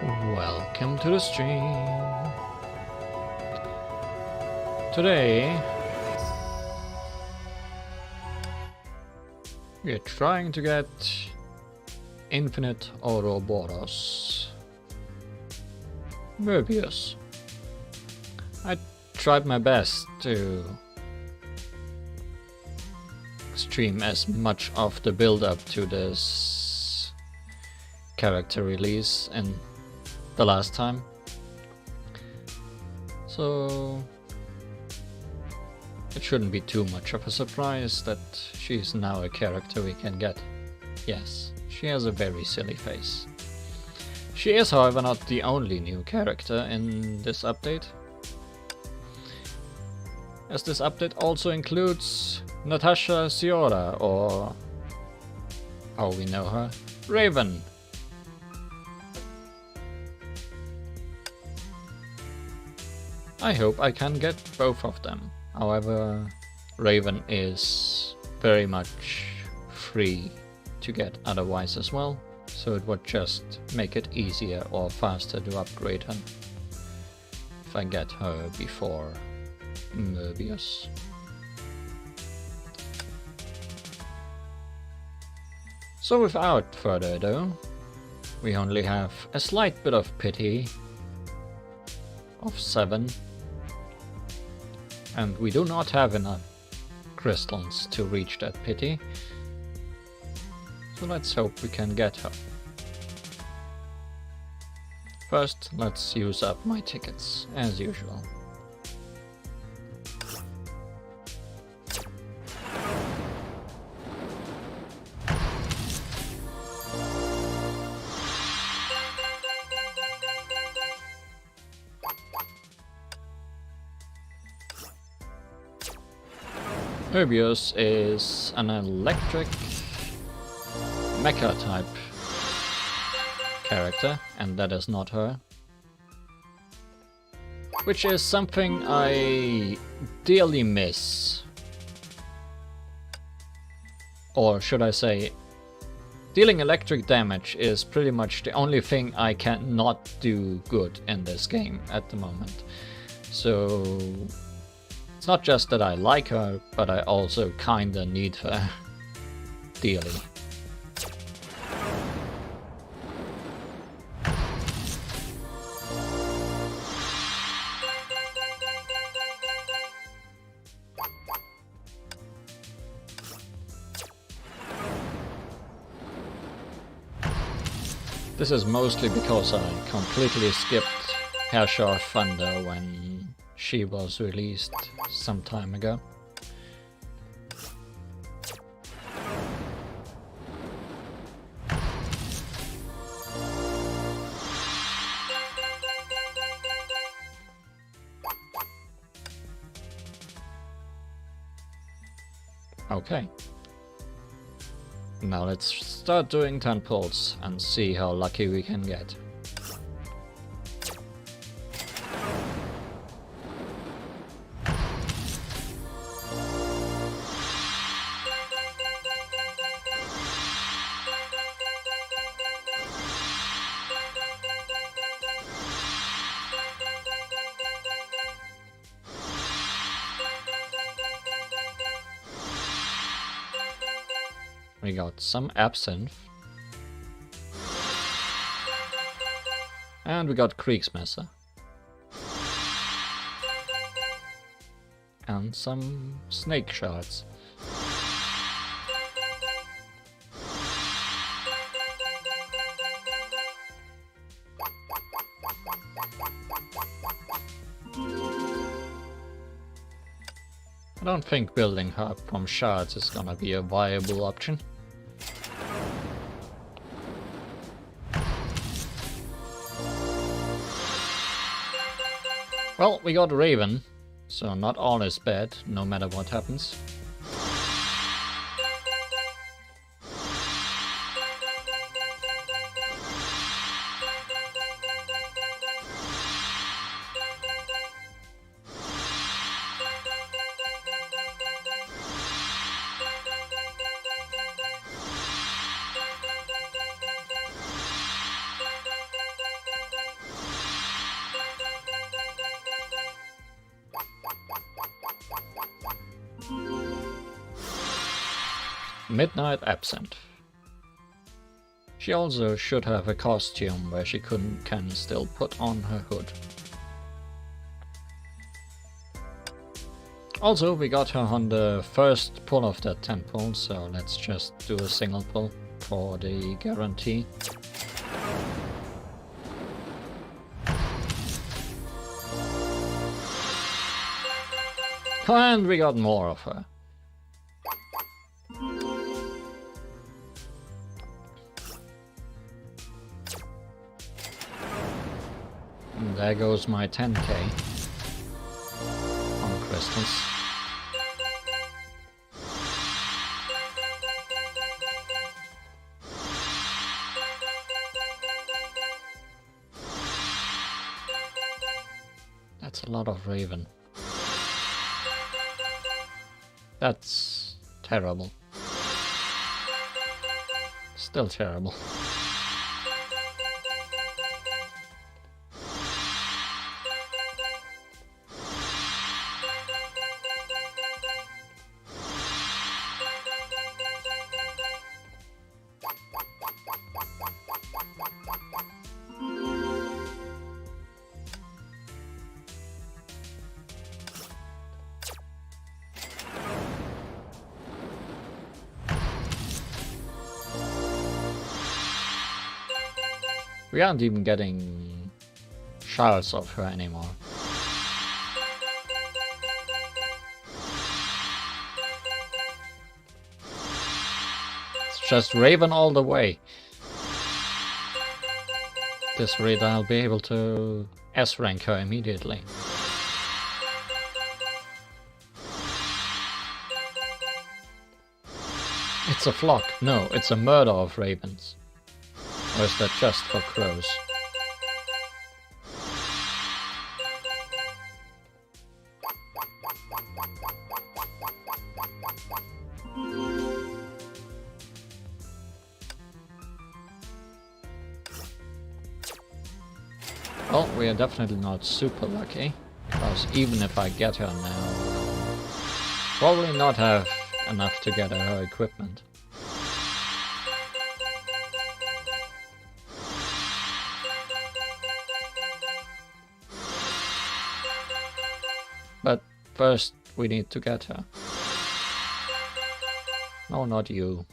Welcome to the stream. Today we're trying to get infinite Ouroboros. Mobius. I tried my best to stream as much of the build-up to this character release and the last time, so it shouldn't be too much of a surprise that she's now a character we can get. Yes, she has a very silly face. She is, however, not the only new character in this update, as this update also includes Natasha Ciora, or how we know her, Raven. I hope I can get both of them. However, Raven is very much free to get otherwise as well, so it would just make it easier or faster to upgrade her if I get her before Mobius. So without further ado, we only have a slight bit of pity of 7. And we do not have enough crystals to reach that pity, so let's hope we can get her. First, let's use up my tickets, as usual. Mobius is an electric mecha type character, and that is not her. Which is something I dearly miss. Or should I say, dealing electric damage is pretty much the only thing I cannot do good in this game at the moment. So it's not just that I like her, but I also kinda need her dearly. This is mostly because I completely skipped Herrscher of Thunder when she was released some time ago. Okay. Now let's start doing 10 pulls and see how lucky we can get. We got some absinthe. And we got Kriegsmesser. And some snake shards. I don't think building her up from shards is gonna be a viable option. Well, we got Raven, so not all is bad, no matter what happens. Midnight Absinthe. She also should have a costume where she can still put on her hood. Also, we got her on the first pull of that 10 pull, so let's just do a single pull for the guarantee. And we got more of her. And there goes my 10k on crystals. That's a lot of Raven. That's terrible. Still terrible. We aren't even getting shards of her anymore. It's just Raven all the way. This rate I'll be able to S-rank her immediately. It's a flock. No, it's a murder of ravens. Or is that just for crows? Well, we are definitely not super lucky, because even if I get her now, probably not have enough to get her equipment. But first we need to get her. No, not you.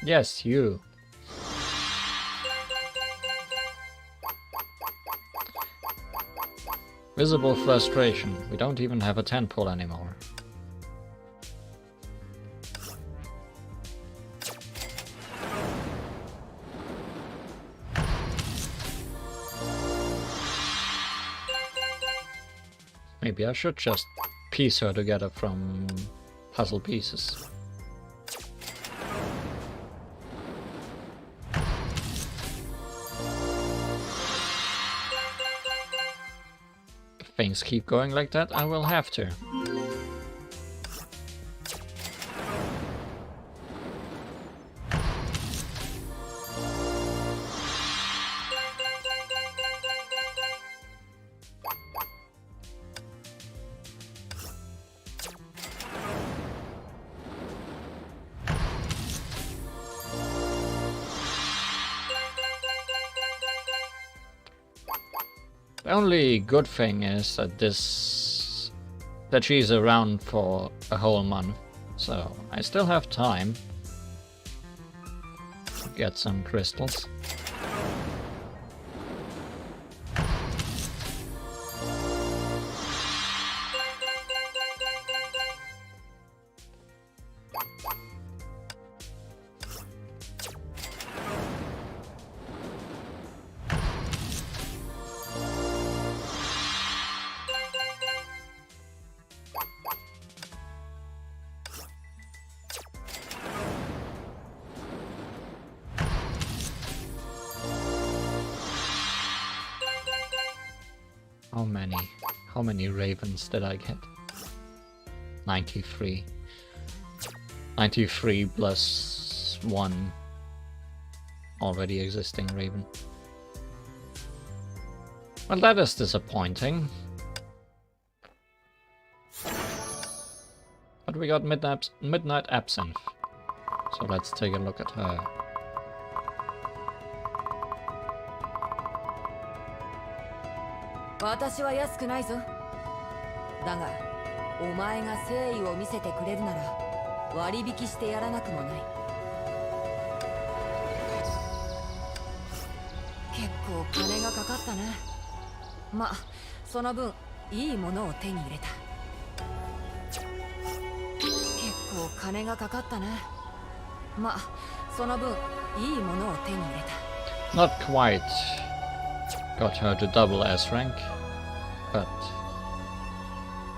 Yes, you. Visible frustration. We don't even have a 10 pull anymore. Maybe I should just piece her together from puzzle pieces. If things keep going like that, I will have to. The only good thing is that she's around for a whole month, so I still have time to get some crystals. How many ravens did I get? 93. 93 plus 1. already existing Raven. Well, that is disappointing. But we got Midnight Absinthe. So let's take a look at her. Not quite got her to double S rank, but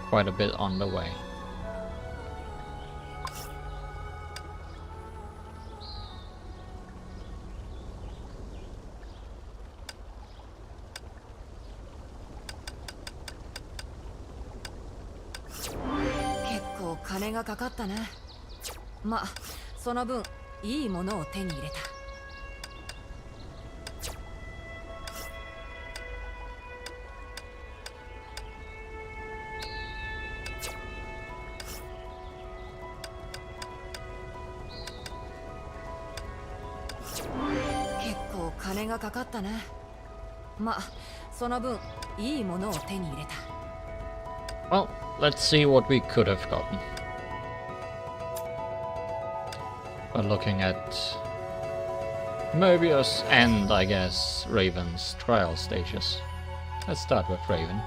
quite a bit on the way. Well, let's see what we could have gotten. By looking at Mobius and, I guess, Raven's trial stages. Let's start with Raven.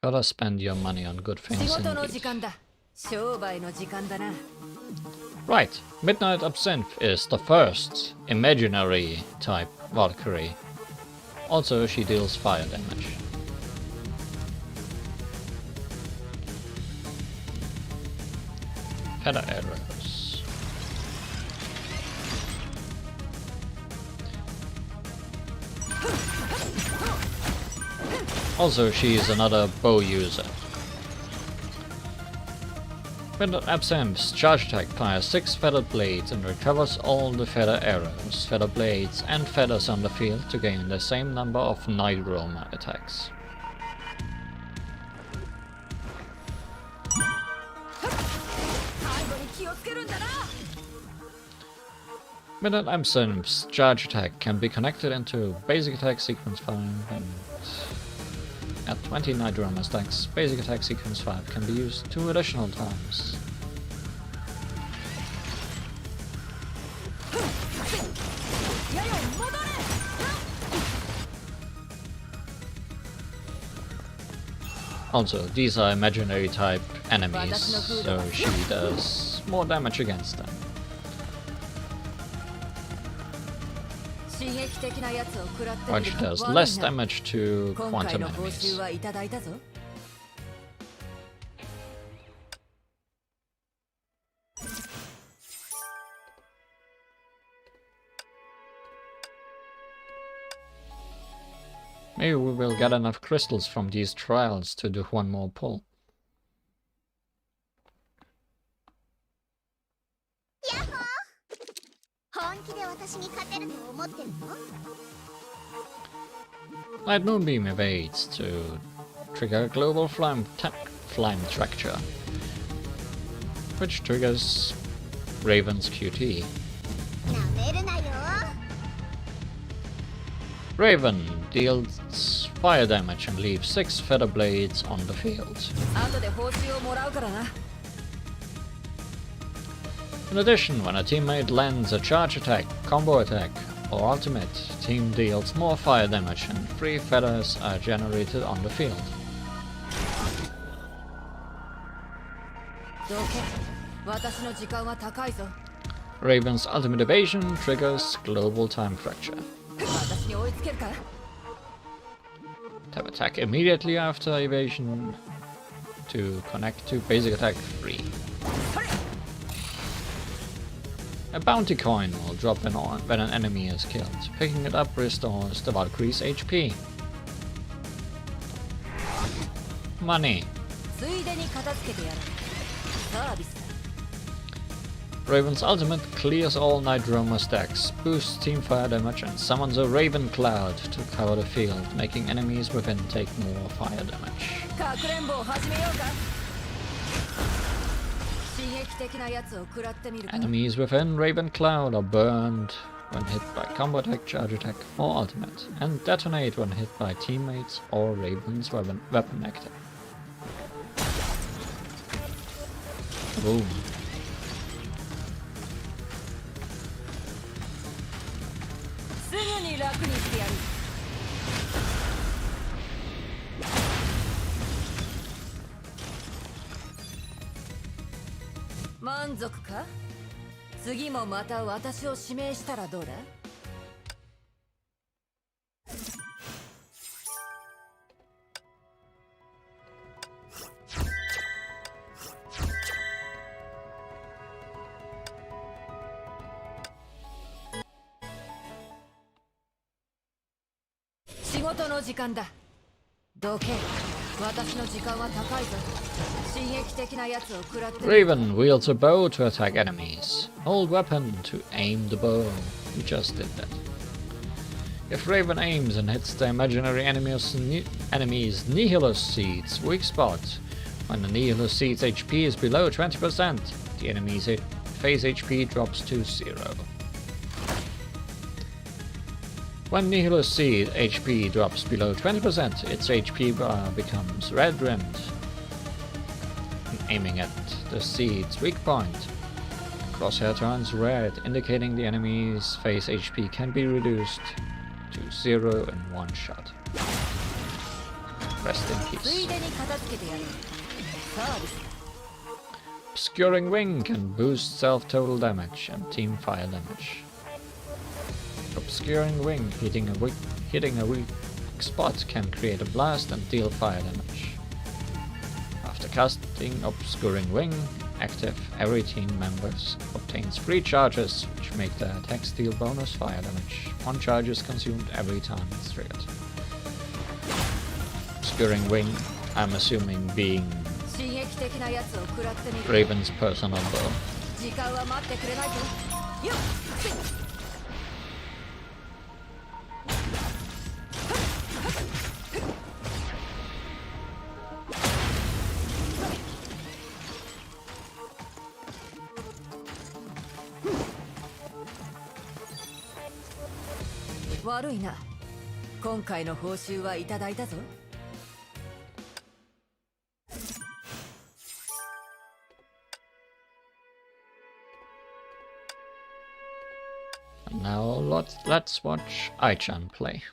Gotta spend your money on good things indeed. Right, Midnight Absinthe is the first imaginary type Valkyrie. Also, she deals fire damage. Feather arrows. Also, she is another bow user. Midnight Absinthe's charge attack fires 6 feathered blades and recovers all the feather arrows, feather blades, and feathers on the field to gain the same number of Night Roamer attacks. Midnight Absinthe's charge attack can be connected into basic attack sequence 5 and at 20 Night Roamer stacks, basic attack sequence 5 can be used 2 additional times. Also, these are imaginary type enemies, so she does more damage against them. While she does less damage to quantum enemies. Maybe we will get enough crystals from these trials to do one more pull. Light Moonbeam evades to trigger Global Flame Tracture, which triggers Raven's QTE. Raven deals fire damage and leaves 6 feather blades on the field. In addition, when a teammate lands a charge attack, combo attack, or ultimate, team deals more fire damage and 3 feathers are generated on the field. Raven's ultimate evasion triggers Global Time Fracture. Tap attack immediately after evasion to connect to basic attack 3. A bounty coin will drop when an enemy is killed. Picking it up restores the Valkyrie's HP. Money. Raven's ultimate clears all Night Roamer stacks, boosts team fire damage and summons a Raven Cloud to cover the field, making enemies within take more fire damage. Enemies within Raven Cloud are burned when hit by combo attack, charge attack or ultimate, and detonate when hit by teammates or Raven's weapon active. Boom. Raven wields a bow to attack enemies. Hold weapon to aim the bow. We just did that. If Raven aims and hits the imaginary enemy's Nihilus Seed's weak spot, when the Nihilus Seed's HP is below 20%, the enemy's phase HP drops to 0. When Nihilus Seed HP drops below 20%, its HP bar becomes red-rimmed. Aiming at the seed's weak point, crosshair turns red, indicating the enemy's phase HP can be reduced to 0 in one shot. Rest in peace. Obscuring Wing can boost self-total damage and team fire damage. Obscuring Wing hitting a weak spot can create a blast and deal fire damage. After casting Obscuring Wing active, every team member obtains 3 charges, which make their attacks deal bonus fire damage. 1 charge is consumed every time it's triggered. Obscuring Wing, I'm assuming being Raven's personal bow. Now let's watch Ai-chan play.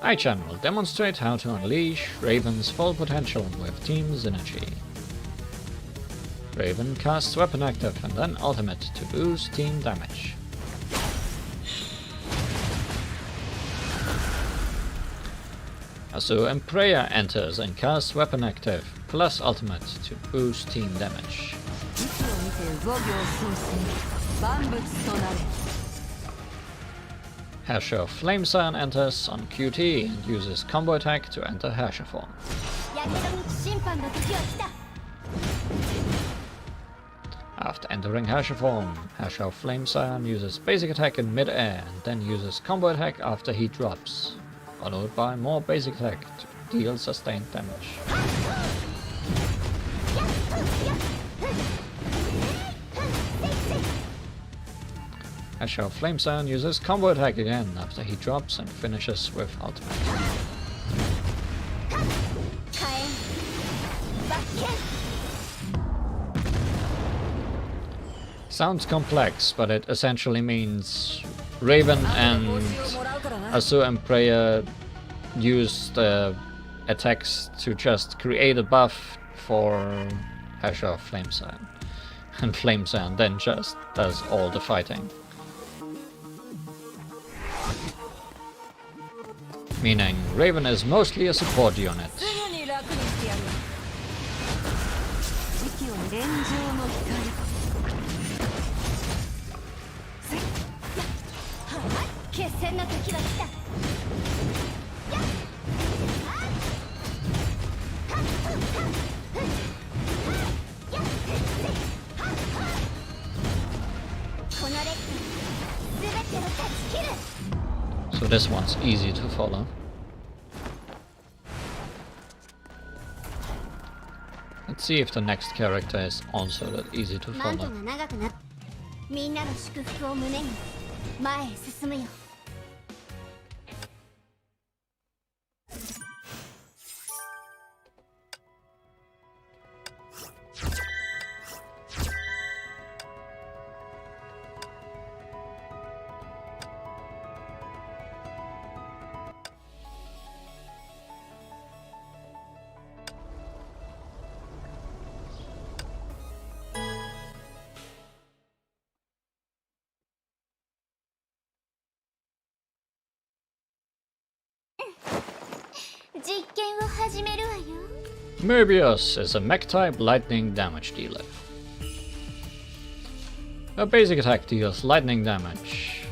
Ai-chan will demonstrate how to unleash Raven's full potential with Team Synergy. Raven casts Weapon Active and then Ultimate to boost team damage. Asu and Preya enters and casts Weapon Active plus Ultimate to boost team damage. Harsher Flamesan enters on QTE and uses combo attack to enter Harsher form. After entering Harsher form, Harsher Flamesan uses basic attack in mid-air and then uses combo attack after he drops, followed by more basic attack to deal sustained damage. Harsher Flamesan uses combo attack again after he drops and finishes with ultimate. Sounds complex, but it essentially means Raven and Asu and Preya use the attacks to just create a buff for Hesher Flame Sand. And Flame Sand then just does all the fighting. Meaning Raven is mostly a support unit. So this one's easy to follow. Let's see if the next character is also that easy to follow. Mobius is a mech-type lightning damage dealer. Her basic attack deals lightning damage,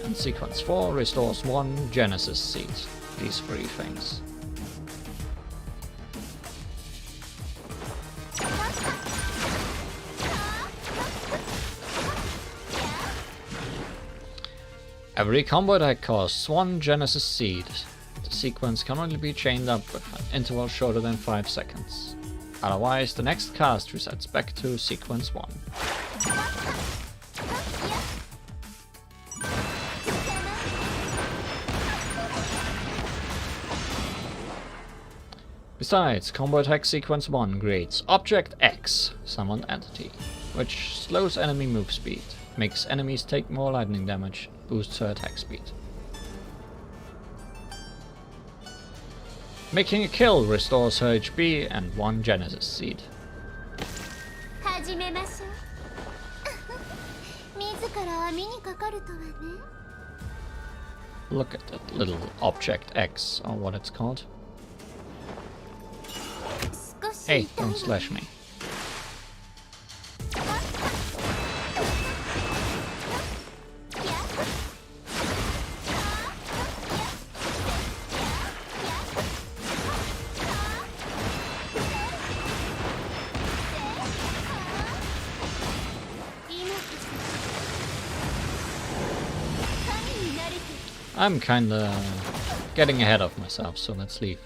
and sequence 4 restores 1 Genesis Seed. These 3 things. Every combo attack costs 1 Genesis Seed. The sequence can only be chained up with an interval shorter than 5 seconds. Otherwise, the next cast resets back to sequence 1. Besides, combo attack sequence 1 creates Object X, Summoned Entity, which slows enemy move speed, makes enemies take more lightning damage, boosts her attack speed. Making a kill restores her HP and 1 Genesis Seed. Look at that little Object X, or what it's called. Hey, don't slash me. I'm kinda getting ahead of myself, so let's leave.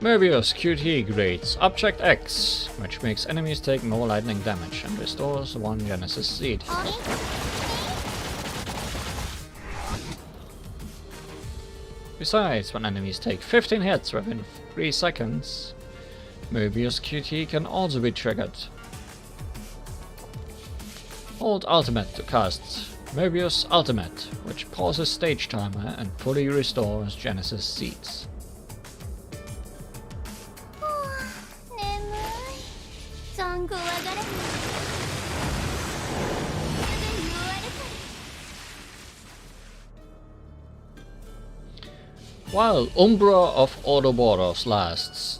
Mobius QTE grades Object X, which makes enemies take more lightning damage and restores 1 Genesis Seed. Besides, when enemies take 15 hits within 3 seconds, Mobius QTE can also be triggered. Hold Ultimate to cast Mobius Ultimate, which pauses stage timer and fully restores Genesis Seeds. While Umbra of Ouroboros lasts,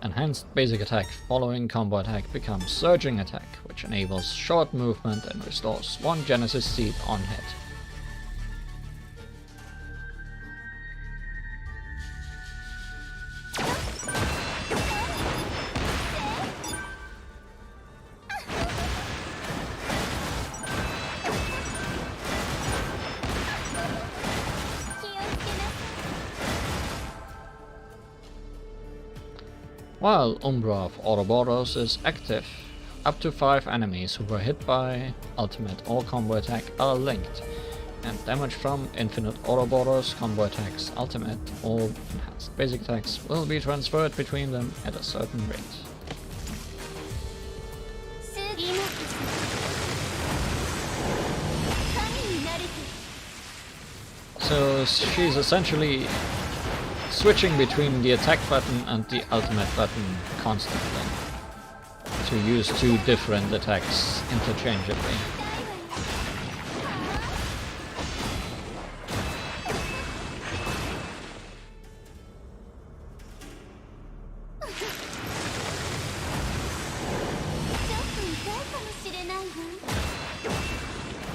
enhanced basic attack following combo attack becomes surging attack, which enables short movement and restores 1 Genesis Seed on hit. While Umbra of Ouroboros is active, up to 5 enemies who were hit by ultimate or combo attack are linked, and damage from infinite Ouroboros combo attacks, ultimate or enhanced basic attacks will be transferred between them at a certain rate. So she's essentially switching between the attack button and the ultimate button constantly, to use 2 different attacks interchangeably.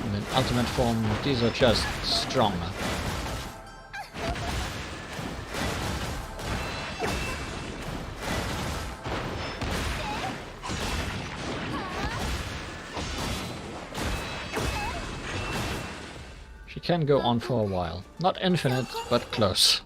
And in ultimate form, these are just stronger. She can go on for a while. Not infinite, but close.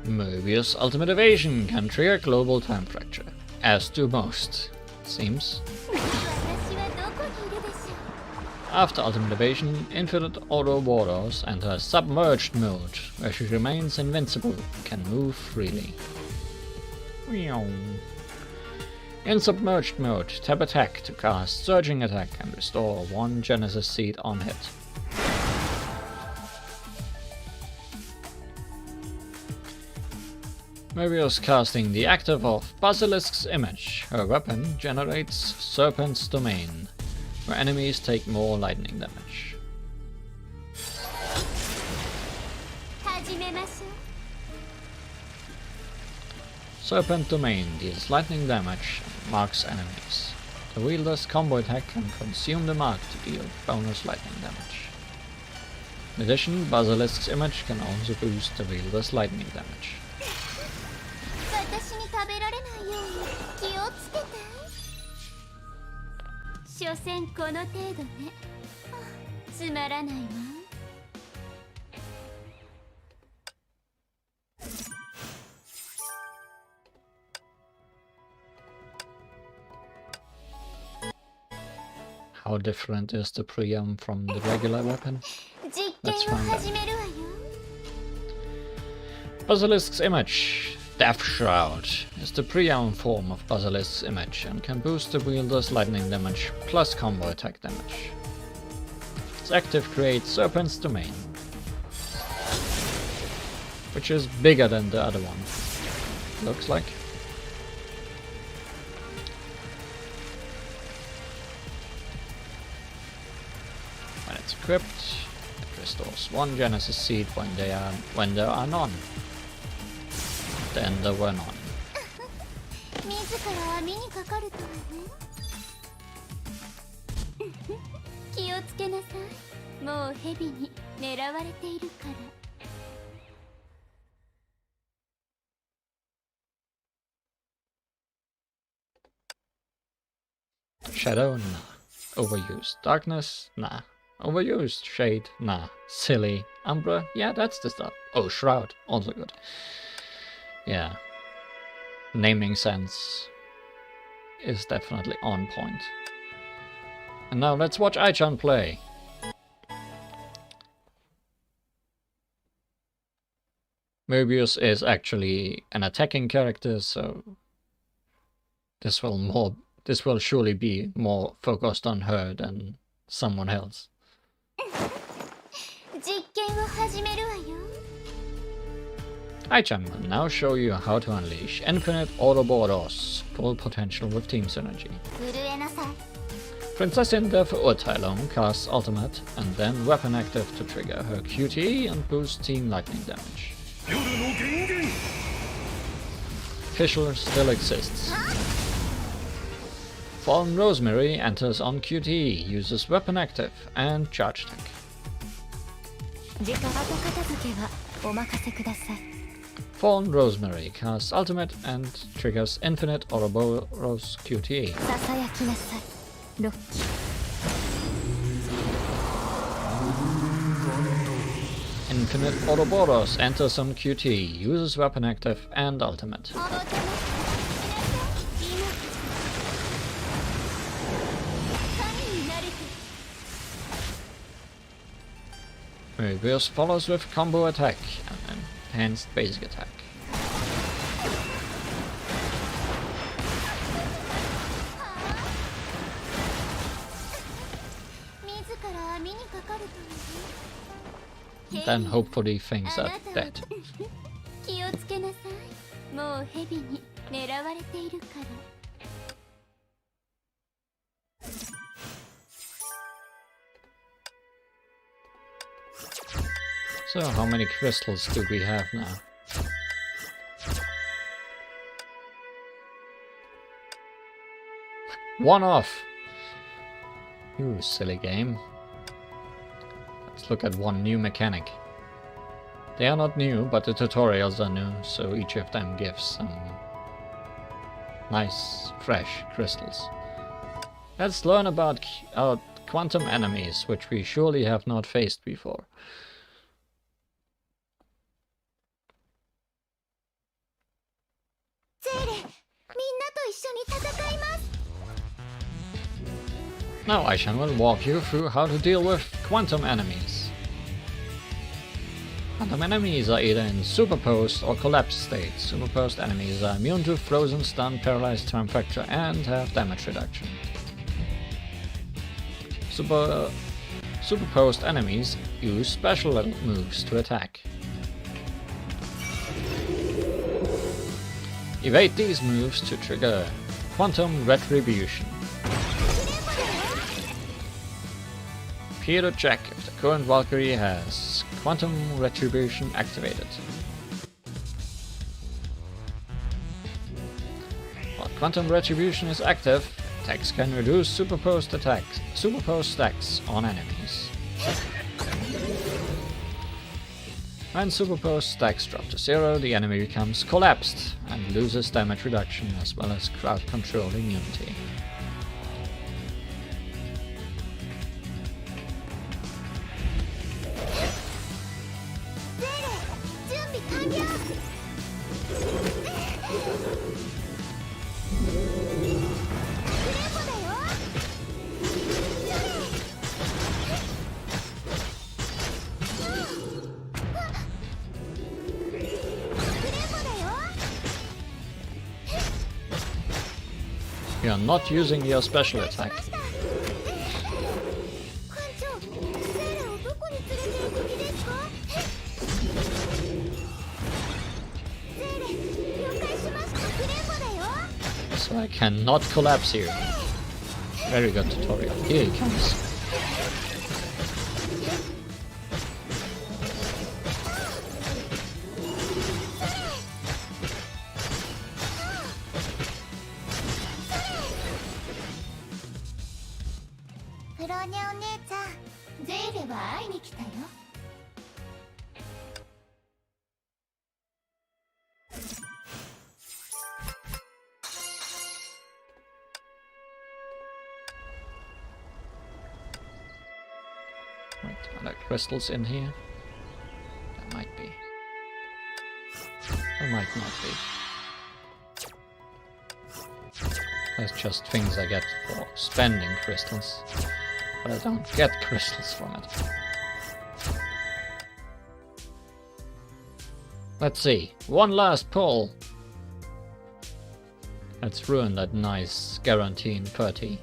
Mobius Ultimate Evasion can trigger global time fracture, as do most, it seems. After Ultimate Evasion, Infinite Ouroboros enters Submerged mode, where she remains invincible, can move freely. In Submerged mode, tap attack to cast Surging Attack and restore 1 Genesis Seed on hit. Mobius casting the active of Basilisk's Image. Her weapon generates Serpent's Domain, where enemies take more lightning damage. Serpent Domain deals lightning damage and marks enemies. The wielder's combo attack can consume the mark to deal bonus lightning damage. In addition, Basilisk's Image can also boost the wielder's lightning damage. How different is the preamp from the regular weapon? Let's find out. Basilisk's Image. Death Shroud is the pre-owned form of Basilisk's Image and can boost the wielder's lightning damage plus combo attack damage. Its active creates Serpent's Domain, which is bigger than the other one, looks like. When it's equipped, it restores 1 Genesis Seed when there are none. Then there were none. Shadow? Nah. Overused. Darkness? Nah. Overused. Shade? Nah. Silly. Umbra? Yeah, that's the stuff. Oh, Shroud. Also good. Yeah. Naming sense is definitely on point. And now let's watch Aichan play. Mobius is actually an attacking character, so this will surely be more focused on her than someone else. Aichan will now show you how to unleash Infinite Ouroboros' full potential with team synergy. Prinzessin der Verurteilung casts Ultimate and then weapon active to trigger her QTE and boost team lightning damage. Fissure still exists. Fallen Rosemary enters on QTE, uses weapon active and charge tank. Fallen Rosemary casts ultimate and triggers infinite Ouroboros QTE. Infinite Ouroboros enters on QTE, uses weapon active and ultimate. Mobius follows with combo attack and enhanced basic attack. Then hopefully things are dead. So how many crystals do we have now? One off! You silly game. Let's look at one new mechanic. They are not new, but the tutorials are new, so each of them gives some nice, fresh crystals. Let's learn about our quantum enemies, which we surely have not faced before. Now Aishan will walk you through how to deal with quantum enemies. Quantum enemies are either in superposed or collapsed states. Superposed enemies are immune to frozen, stun, paralyzed, time fracture and have damage reduction. Superposed enemies use special moves to attack. Evade these moves to trigger Quantum Retribution. Here to check if the current Valkyrie has Quantum Retribution activated. While Quantum Retribution is active, attacks can reduce superposed stacks on enemies. When superposed stacks drop to 0, the enemy becomes collapsed and loses damage reduction as well as crowd control immunity. You are not using your special attack. So I cannot collapse you. Very good tutorial. Here he comes. Right, are there crystals in here? There might be. There might not be. That's just things I get for spending crystals. But I don't get crystals from it. Let's see. One last pull. Let's ruin that nice guarantee in 30.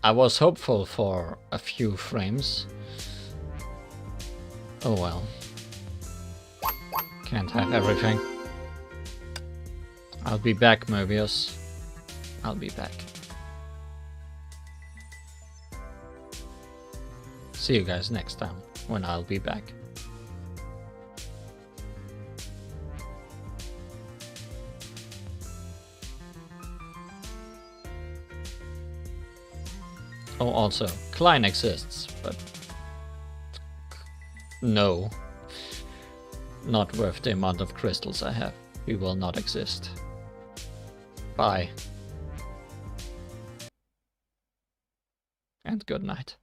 I was hopeful for a few frames. Oh well. Can't have everything. I'll be back, Mobius. I'll be back. See you guys next time when I'll be back. Oh, also, Klein exists, but no. Not worth the amount of crystals I have. He will not exist. Bye. And good night.